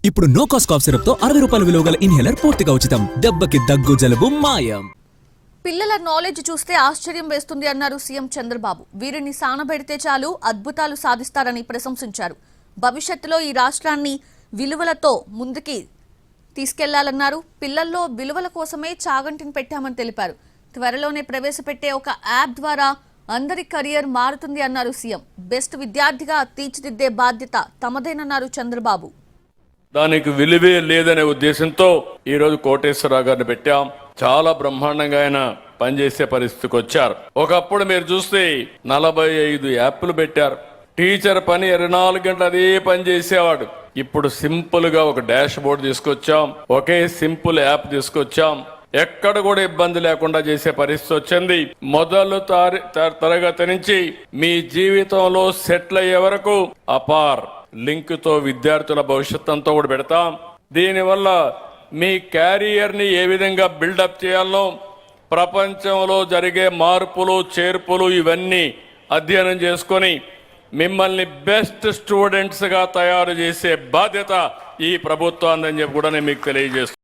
ఇప్పుడు no cost cough syrup తో 60 రూపాయల విలువ గల ఇన్హేలర్ పూర్తిగా ఉచితం. దెబ్బకి దగ్గు జలుబు మాయం. పిల్లల నాలెడ్జ్ చూస్తే ఆశ్చర్యం వేస్తుంది అన్నారు సీఎం చంద్రబాబు. వీరిని సానబెడితే చాలు అద్భుతాలు సాధిస్తారని ప్రశంసించారు. భవిష్యత్తులో ఈ రాష్ట్రాన్ని విలువలతో ముందుకి తీసుకెళ్లాలన్నారు. పిల్లల్లో విలువల కోసమే చాగంటిని పెట్టామని తెలిపారు. త్వరలోనే ప్రవేశపెట్టే ఒక యాప్ ద్వారా అందరి కెరియర్ మారుతుంది అన్నారు సీఎం. బెస్ట్ విద్యార్థిగా తీర్చిదిద్దే బాధ్యత తమదేనన్నారు చంద్రబాబు. దానికి విలువే లేదనే ఉద్దేశంతో ఈ రోజు కోటేశ్వరరావు గారిని పెట్టాం. చాలా బ్రహ్మాండంగా ఆయన పనిచేసే పరిస్థితికి వచ్చారు. ఒకప్పుడు మీరు చూస్తే 45 యాప్లు పెట్టారు. టీచర్ పని 24 గంటలు అదే పని చేసేవాడు. ఇప్పుడు సింపుల్ గా ఒక డాష్ బోర్డు తీసుకొచ్చాం. ఒకే సింపుల్ యాప్ తీసుకొచ్చాం. ఎక్కడ కూడా ఇబ్బంది లేకుండా చేసే పరిస్థితి వచ్చింది. మొదలు తరగతి నుంచి మీ జీవితంలో సెటిల్ అయ్యే వరకు అపార్ లింక్ తో విద్యార్థుల భవిష్యత్ అంతా కూడా పెడతాం. దీనివల్ల మీ క్యారియర్ ని ఏ విధంగా బిల్డప్ చేయాలో, ప్రపంచంలో జరిగే మార్పులు చేర్పులు ఇవన్నీ అధ్యయనం చేసుకొని మిమ్మల్ని బెస్ట్ స్టూడెంట్స్ గా తయారు చేసే బాధ్యత ఈ ప్రభుత్వాన్ని అని చెప్పి కూడా నేను మీకు తెలియజేస్తున్నాను.